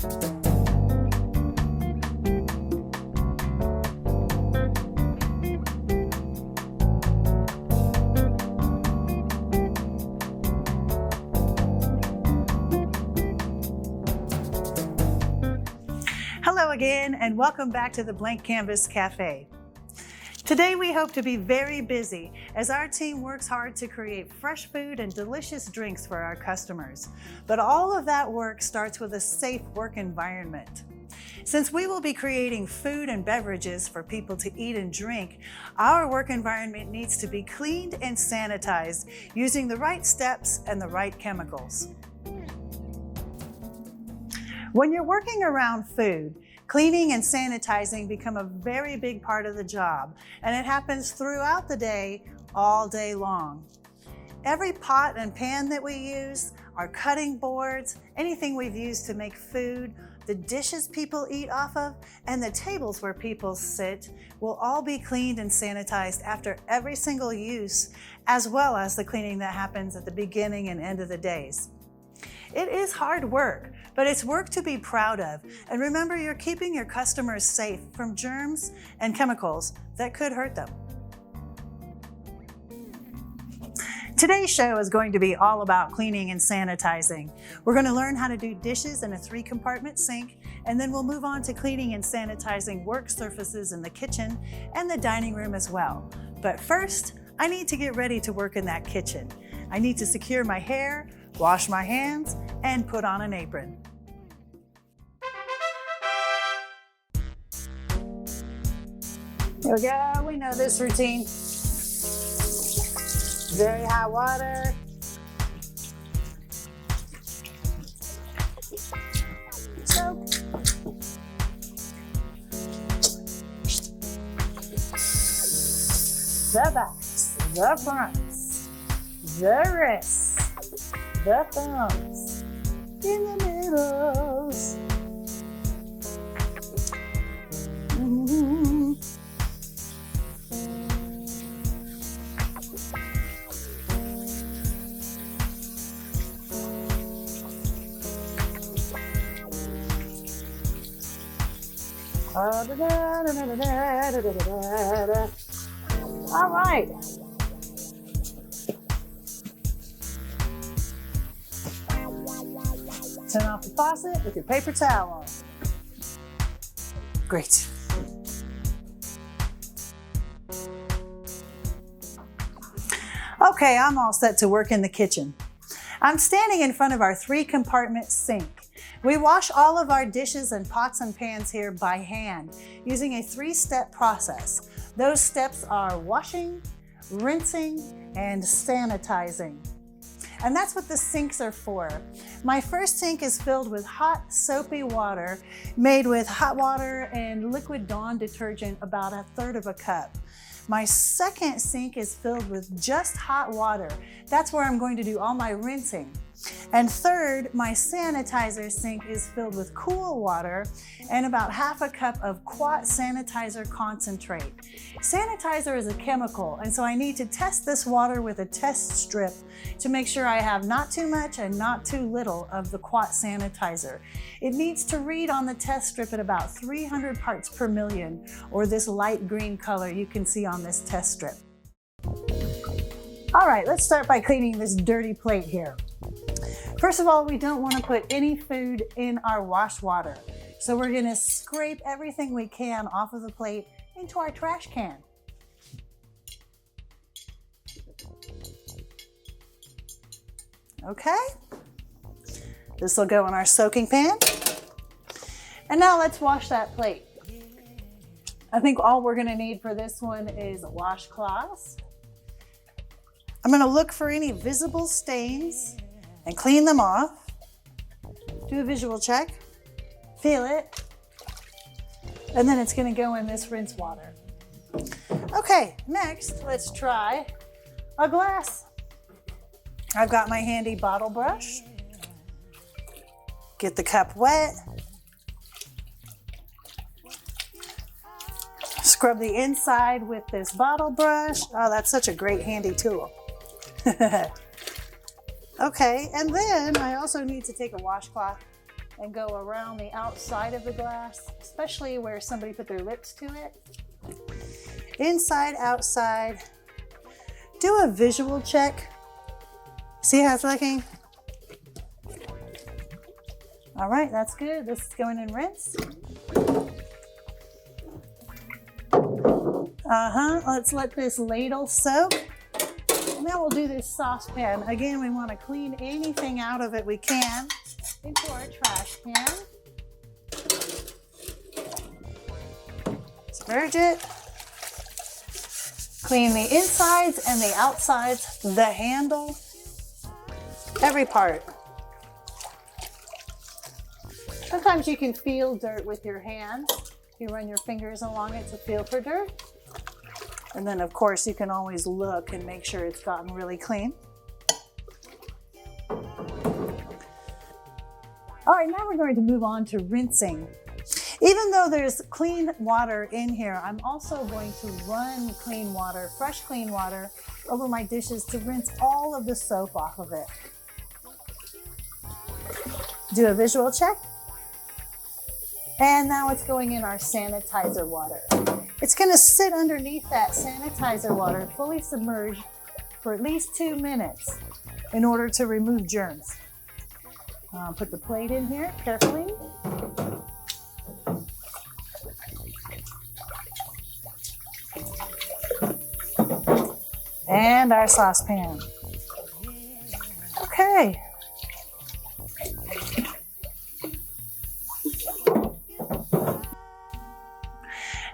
Hello again, and welcome back to the Blank Canvas Cafe. Today we hope to be very busy as our team works hard to create fresh food and delicious drinks for our customers. But all of that work starts with a safe work environment. Since we will be creating food and beverages for people to eat and drink, our work environment needs to be cleaned and sanitized using the right steps and the right chemicals. When you're working around food, cleaning and sanitizing become a very big part of the job, and it happens throughout the day, all day long. Every pot and pan that we use, our cutting boards, anything we've used to make food, the dishes people eat off of, and the tables where people sit will all be cleaned and sanitized after every single use, as well as the cleaning that happens at the beginning and end of the days. It is hard work, but it's work to be proud of. And remember, you're keeping your customers safe from germs and chemicals that could hurt them. Today's show is going to be all about cleaning and sanitizing. We're going to learn how to do dishes in a 3-compartment sink, and then we'll move on to cleaning and sanitizing work surfaces in the kitchen and the dining room as well. But first, I need to get ready to work in that kitchen. I need to secure my hair, wash my hands, and put on an apron. Here we go, we know this routine. Very hot water. Soak. The backs, the fronts, the wrists, the thumbs, in the middles. All right. Turn off the faucet with your paper towel on. Great. Okay, I'm all set to work in the kitchen. I'm standing in front of our 3-compartment sink. We wash all of our dishes and pots and pans here by hand using a 3-step process. Those steps are washing, rinsing, and sanitizing. And that's what the sinks are for. My first sink is filled with hot, soapy water made with hot water and liquid Dawn detergent, about 1/3 of a cup. My second sink is filled with just hot water. That's where I'm going to do all my rinsing. And third, my sanitizer sink is filled with cool water and about 1/2 cup of Quat Sanitizer concentrate. Sanitizer is a chemical, and so I need to test this water with a test strip to make sure I have not too much and not too little of the Quat Sanitizer. It needs to read on the test strip at about 300 parts per million, or this light green color you can see on this test strip. All right, let's start by cleaning this dirty plate here. First of all, we don't want to put any food in our wash water. So we're going to scrape everything we can off of the plate into our trash can. Okay, this will go in our soaking pan. And now let's wash that plate. I think all we're going to need for this one is washcloths. I'm going to look for any visible stains and clean them off. Do a visual check, feel it, and then it's going to go in this rinse water. Okay, next let's try a glass. I've got my handy bottle brush. Get the cup wet. Scrub the inside with this bottle brush. Oh, that's such a great handy tool. Okay, and then I also need to take a washcloth and go around the outside of the glass, especially where somebody put their lips to it. Inside, outside. Do a visual check. See how it's looking? All right, that's good. This is going in rinse. Let's let this ladle soak. And then we'll do this saucepan. Again, we want to clean anything out of it we can into our trash can. Submerge it. Clean the insides and the outsides, the handle, every part. Sometimes you can feel dirt with your hands. You run your fingers along it to feel for dirt. And then of course you can always look and make sure it's gotten really clean. All right, now we're going to move on to rinsing. Even though there's clean water in here, I'm also going to run clean water, fresh clean water, over my dishes to rinse all of the soap off of it. Do a visual check. And now it's going in our sanitizer water. It's going to sit underneath that sanitizer water, fully submerged, for at least 2 minutes in order to remove germs. Put the plate in here carefully. And our saucepan. Okay.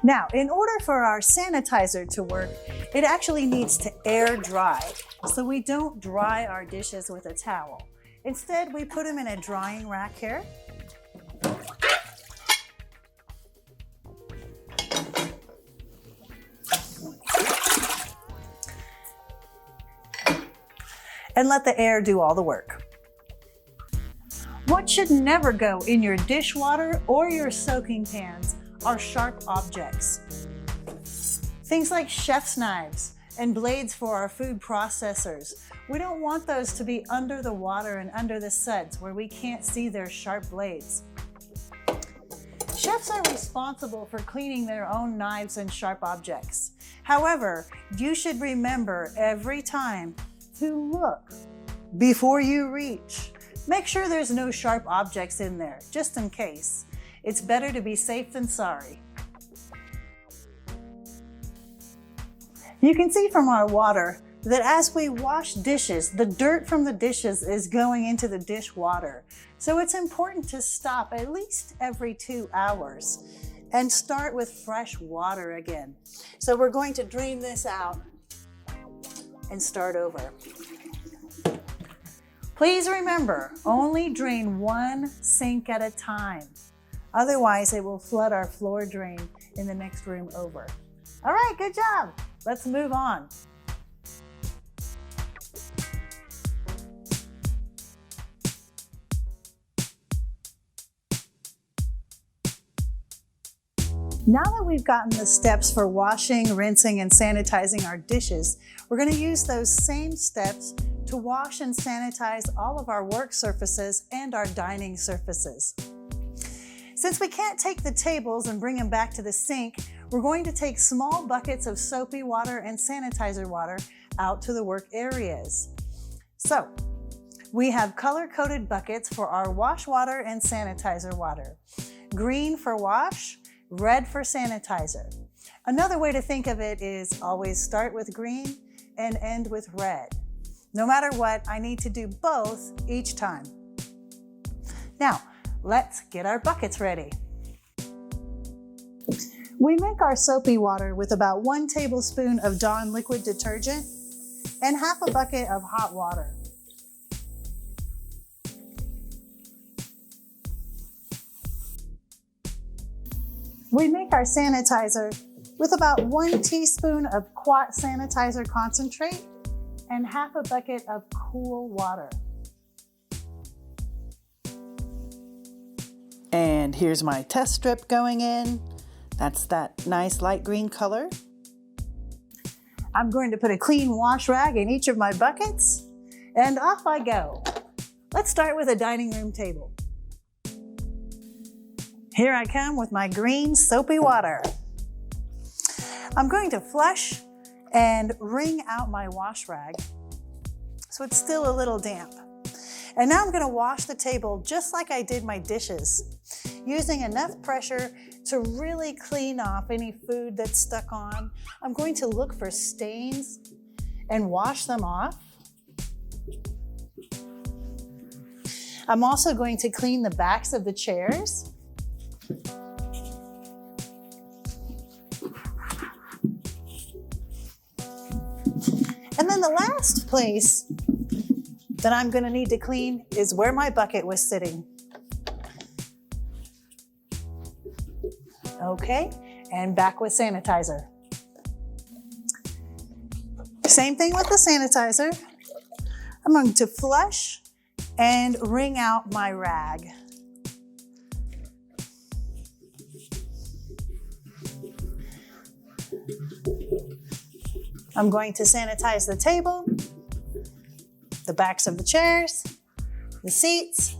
Now, in order for our sanitizer to work, it actually needs to air dry. So we don't dry our dishes with a towel. Instead, we put them in a drying rack here. And let the air do all the work. What should never go in your dishwater or your soaking pans are sharp objects. Things like chef's knives and blades for our food processors. We don't want those to be under the water and under the suds where we can't see their sharp blades. Chefs are responsible for cleaning their own knives and sharp objects. However, you should remember every time to look before you reach. Make sure there's no sharp objects in there, just in case. It's better to be safe than sorry. You can see from our water that as we wash dishes, the dirt from the dishes is going into the dish water. So it's important to stop at least every 2 hours and start with fresh water again. So we're going to drain this out and start over. Please remember, only drain one sink at a time. Otherwise, it will flood our floor drain in the next room over. All right, good job. Let's move on. Now that we've gotten the steps for washing, rinsing, and sanitizing our dishes, we're going to use those same steps to wash and sanitize all of our work surfaces and our dining surfaces. Since we can't take the tables and bring them back to the sink, we're going to take small buckets of soapy water and sanitizer water out to the work areas. So, we have color-coded buckets for our wash water and sanitizer water. Green for wash, red for sanitizer. Another way to think of it is always start with green and end with red. No matter what, I need to do both each time. Now, let's get our buckets ready. We make our soapy water with about 1 tablespoon of Dawn liquid detergent and half a bucket of hot water. We make our sanitizer with about 1 teaspoon of Quat sanitizer concentrate and half a bucket of cool water. And here's my test strip going in. That's that nice light green color. I'm going to put a clean wash rag in each of my buckets, and off I go. Let's start with a dining room table. Here I come with my green soapy water. I'm going to flush and wring out my wash rag so it's still a little damp. And now I'm going to wash the table just like I did my dishes, using enough pressure to really clean off any food that's stuck on. I'm going to look for stains and wash them off. I'm also going to clean the backs of the chairs. And then the last place that I'm going to need to clean is where my bucket was sitting. Okay, and back with sanitizer. Same thing with the sanitizer. I'm going to flush and wring out my rag. I'm going to sanitize the table, the backs of the chairs, the seats.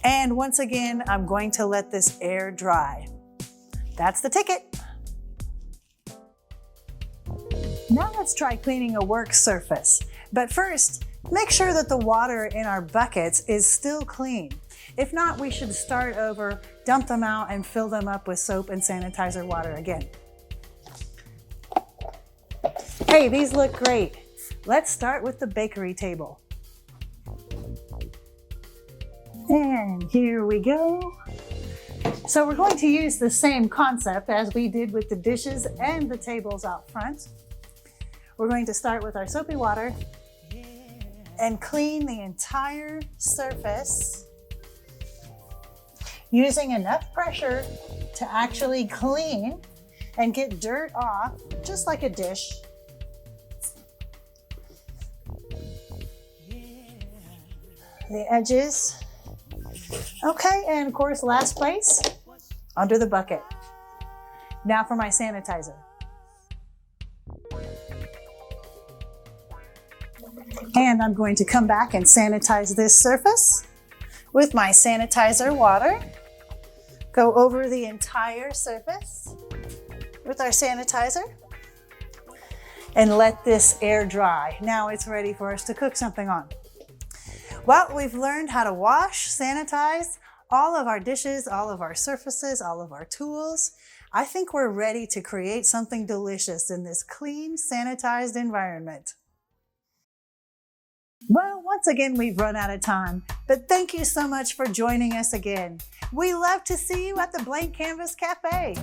And once again, I'm going to let this air dry. That's the ticket. Now let's try cleaning a work surface. But first, make sure that the water in our buckets is still clean. If not, we should start over, dump them out, and fill them up with soap and sanitizer water again. Hey, these look great. Let's start with the bakery table. And here we go. So we're going to use the same concept as we did with the dishes and the tables out front. We're going to start with our soapy water and clean the entire surface using enough pressure to actually clean and get dirt off, just like a dish. The edges. Okay, and of course, last place, under the bucket. Now for my sanitizer. And I'm going to come back and sanitize this surface with my sanitizer water. Go over the entire surface with our sanitizer and let this air dry. Now it's ready for us to cook something on. Well, we've learned how to wash, sanitize all of our dishes, all of our surfaces, all of our tools. I think we're ready to create something delicious in this clean, sanitized environment. Well, once again, we've run out of time, but thank you so much for joining us again. We love to see you at the Blank Canvas Cafe.